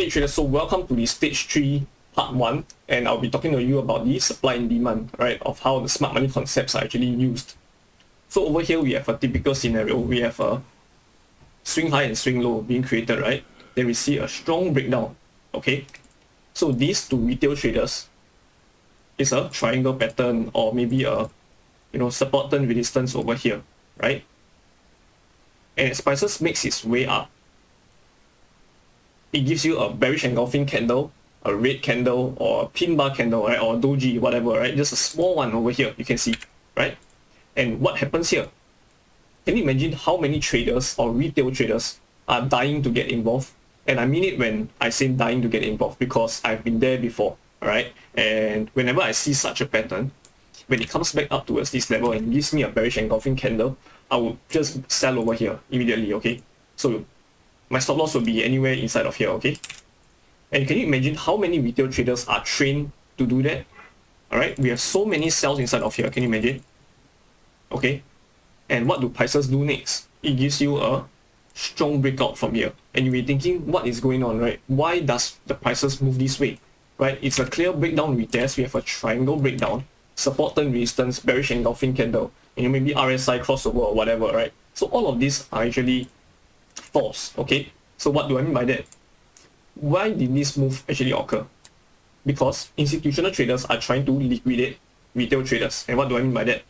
Hey traders, so welcome to the stage 3 part 1, and I'll be talking to you about the supply and demand, right, of how the smart money concepts are actually used. So over here we have a typical scenario. We have a swing high and swing low being created, right? Then we see a strong breakdown. Okay, so this to retail traders is a triangle pattern, or maybe a support turn resistance over here, right? And as prices makes its way up, it gives you a bearish engulfing candle, a red candle, or a pin bar candle, right, or doji, whatever, right? Just a small one over here, you can see, right? And what happens here? Can you imagine how many traders or retail traders are dying to get involved? And I mean it when I say dying to get involved, because I've been there before, right? And whenever I see such a pattern, when it comes back up towards this level and gives me a bearish engulfing candle, I will just sell over here immediately, okay? So my stop loss will be anywhere inside of here, okay? And can you imagine how many retail traders are trained to do that? All right, we have so many cells inside of here. Can you imagine? Okay, and what do prices do next? It gives you a strong breakout from here, and you'll be thinking, what is going on, right? Why does the prices move this way, right? It's a clear breakdown retest. We have a triangle breakdown, support turn resistance, bearish engulfing candle, and maybe RSI crossover or whatever, right? So all of these are actually false. Okay, so what do I mean by that? Why did this move actually occur? Because institutional traders are trying to liquidate retail traders. And what do I mean by that?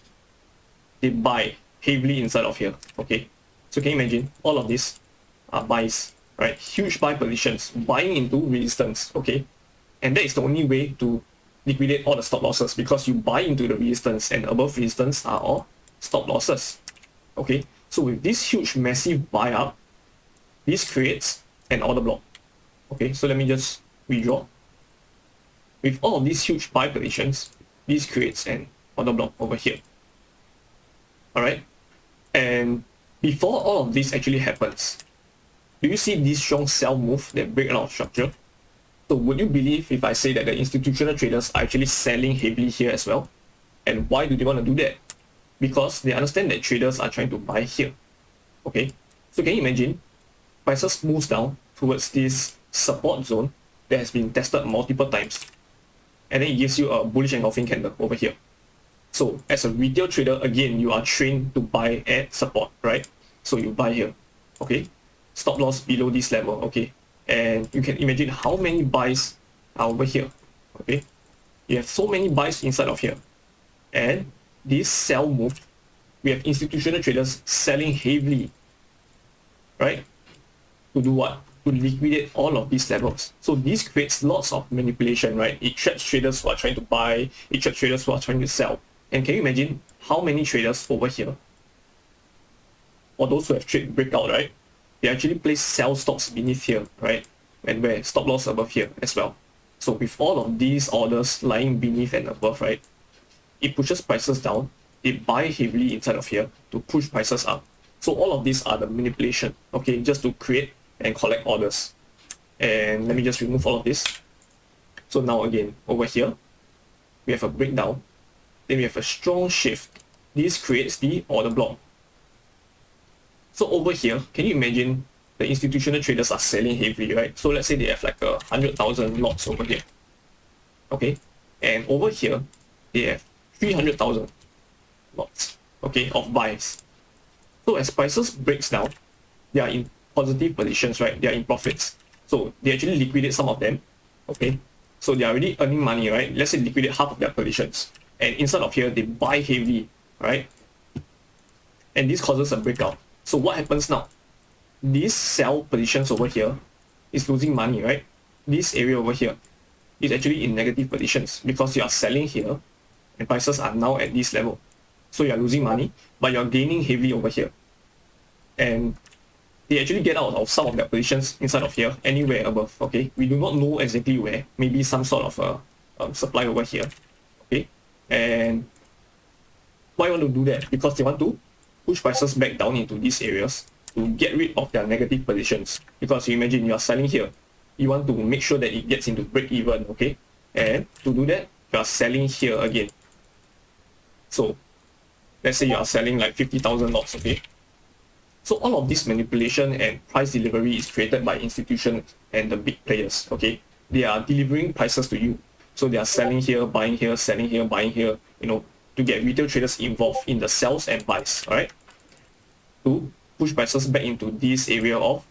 They buy heavily inside of here. Okay, so can you imagine all of these are buys, right? Huge buy positions, buying into resistance. Okay, and that is the only way to liquidate all the stop losses, because you buy into the resistance, and above resistance are all stop losses. Okay, so with this huge massive buy up, this creates an order block. Okay, so let me just redraw. With all of these huge buy positions, this creates an order block over here. Alright, and before all of this actually happens, do you see this strong sell move that break out of structure? So would you believe if I say that the institutional traders are actually selling heavily here as well? And why do they want to do that? Because they understand that traders are trying to buy here. Okay, so can you imagine? Prices moves down towards this support zone that has been tested multiple times, and then it gives you a bullish engulfing candle over here. So as a retail trader, again, you are trained to buy at support, right? So you buy here, okay? Stop loss below this level, okay? And you can imagine how many buys are over here, okay? You have so many buys inside of here, and this sell move, we have institutional traders selling heavily, right? To do what? To liquidate all of these levels. So this creates lots of manipulation, right? It traps traders who are trying to buy, it traps traders who are trying to sell. And can you imagine how many traders over here, or those who have trade breakout, right? They actually place sell stops beneath here, right? And where stop loss above here as well. So with all of these orders lying beneath and above, right? It pushes prices down. They buy heavily inside of here to push prices up. So all of these are the manipulation, okay? Just to create and collect orders. And let me just remove all of this. So now again, over here, we have a breakdown. Then we have a strong shift. This creates the order block. So over here, can you imagine the institutional traders are selling heavily, right? So let's say they have like 100,000 lots over here. Okay. And over here, they have 300,000 lots, okay, of buys. So as prices breaks down, they are in positive positions, right? They are in profits. So they actually liquidate some of them, okay? So they are already earning money, right? Let's say liquidate half of their positions. And inside of here, they buy heavily, right? And this causes a breakout. So what happens now? These sell positions over here is losing money, right? This area over here is actually in negative positions because you are selling here and prices are now at this level. So you are losing money, but you are gaining heavily over here. And they actually get out of some of their positions inside of here, anywhere above, okay? We do not know exactly where. Maybe some sort of supply over here, okay? And why want to do that? Because they want to push prices back down into these areas to get rid of their negative positions. Because you imagine you are selling here, you want to make sure that it gets into break even, okay? And to do that, you are selling here again. So let's say you are selling like 50,000 lots, okay? So all of this manipulation and price delivery is created by institutions and the big players, okay? They are delivering prices to you. So they are selling here, buying here, selling here, buying here, you know, to get retail traders involved in the sells and buys, all right? To push prices back into this area of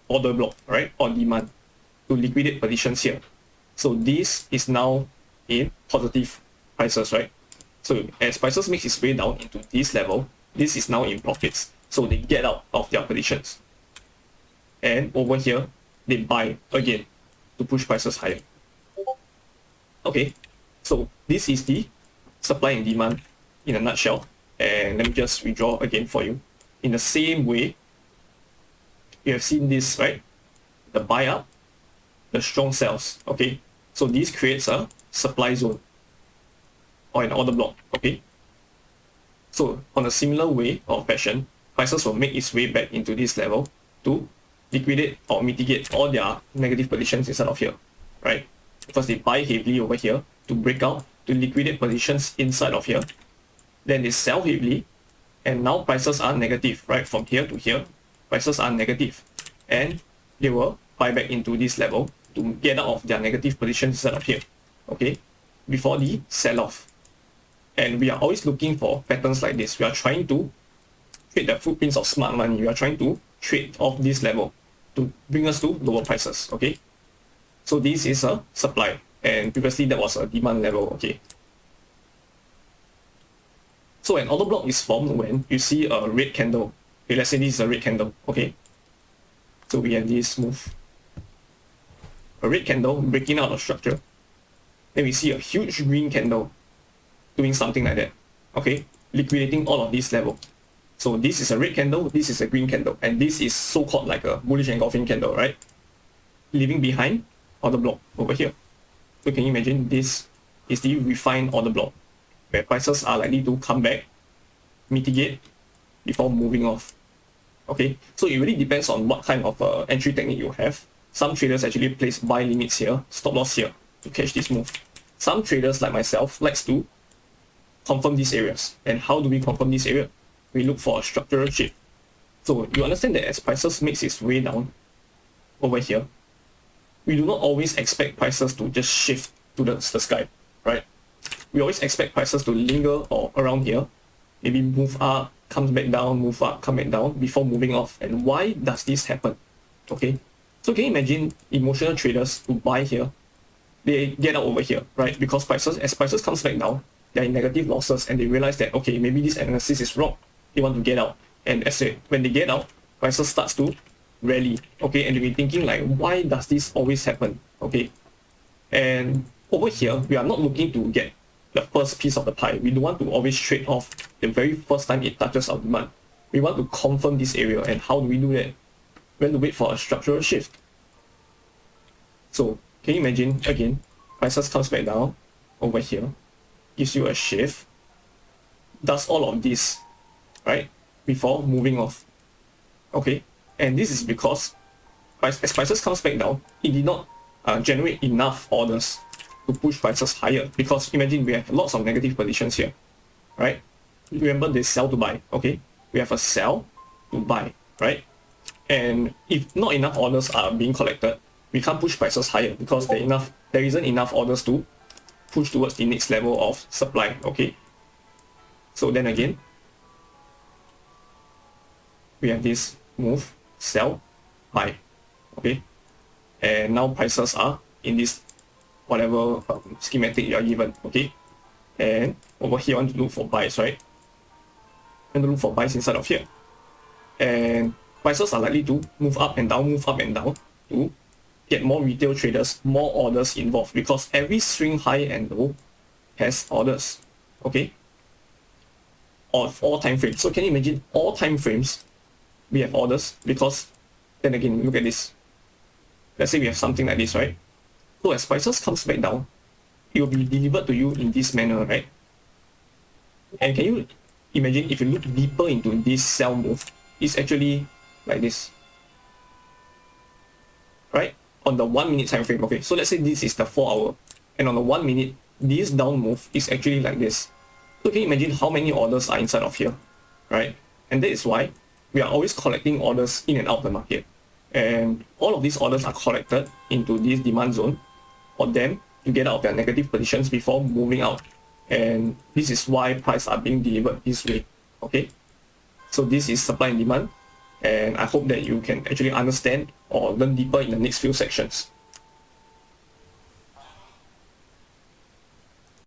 order block, right? Or demand, to liquidate positions here. So this is now in positive prices, right? So as prices makes its way down into this level, this is now in profits. So they get out of their positions. And over here, they buy again to push prices higher. Okay, so this is the supply and demand in a nutshell. And let me just redraw again for you. In the same way, you have seen this, right? The buy up, the strong sells, okay? So this creates a supply zone or an order block, okay? So on a similar way or fashion, prices will make its way back into this level to liquidate or mitigate all their negative positions inside of here, right? Because they buy heavily over here to break out, to liquidate positions inside of here. Then they sell heavily, and now prices are negative, right? From here to here, prices are negative, and they will buy back into this level to get out of their negative positions inside of here, okay? Before the sell-off. And we are always looking for patterns like this. We are trying to trade the footprints of smart money. We are trying to trade off this level to bring us to lower prices, okay? So this is a supply, and previously that was a demand level, okay? So an order block is formed when you see a red candle. Okay, let's say this is a red candle, okay? So we have this move. A red candle breaking out of structure. Then we see a huge green candle doing something like that, okay? Liquidating all of this level. So this is a red candle, this is a green candle, and this is so-called like a bullish engulfing candle, right? Leaving behind order block over here. So can you imagine this is the refined order block where prices are likely to come back, mitigate before moving off. Okay, so it really depends on what kind of entry technique you have. Some traders actually place buy limits here, stop loss here to catch this move. Some traders like myself likes to confirm these areas. And how do we confirm this area? We look for a structural shift. So you understand that as prices makes its way down over here, we do not always expect prices to just shift to the sky, right? We always expect prices to linger or around here, maybe move up, comes back down, move up, come back down before moving off. And why does this happen? Okay, so can you imagine emotional traders who buy here, they get out over here, right? Because as prices comes back down, they're in negative losses and they realize that, okay, maybe this analysis is wrong. They want to get out. And when they get out, prices starts to rally, okay? And they'll be thinking like, why does this always happen, okay? And over here, we are not looking to get the first piece of the pie. We don't want to always trade off the very first time it touches our demand. We want to confirm this area. And how do we do that? We want to wait for a structural shift. So can you imagine, again, prices comes back down over here, gives you a shift, does all of this, right, before moving off, okay? And this is because as prices comes back down, it did not generate enough orders to push prices higher, because imagine we have lots of negative positions here, right? Remember they sell to buy, okay? We have a sell to buy, right? And if not enough orders are being collected, we can't push prices higher because there isn't enough orders to push towards the next level of supply, okay? So then again, we have this move, sell, buy, okay? And now prices are in this whatever schematic you are given, okay? And over here, I want to look for buys, right? I want to look for buys inside of here. And prices are likely to move up and down to get more retail traders, more orders involved, because every swing high and low has orders, okay? Of all time frames. So can you imagine all time frames we have orders? Because then again, look at this. Let's say we have something like this, right? So as prices comes back down, it will be delivered to you in this manner, right? And can you imagine if you look deeper into this sell move, it's actually like this, right? On the 1 minute time frame, okay? So let's say this is the 4 hour, and on the 1 minute, this down move is actually like this. So can you imagine how many orders are inside of here, right? And that is why we are always collecting orders in and out of the market. And all of these orders are collected into this demand zone for them to get out of their negative positions before moving out. And this is why prices are being delivered this way. Okay, so this is supply and demand, and I hope that you can actually understand or learn deeper in the next few sections.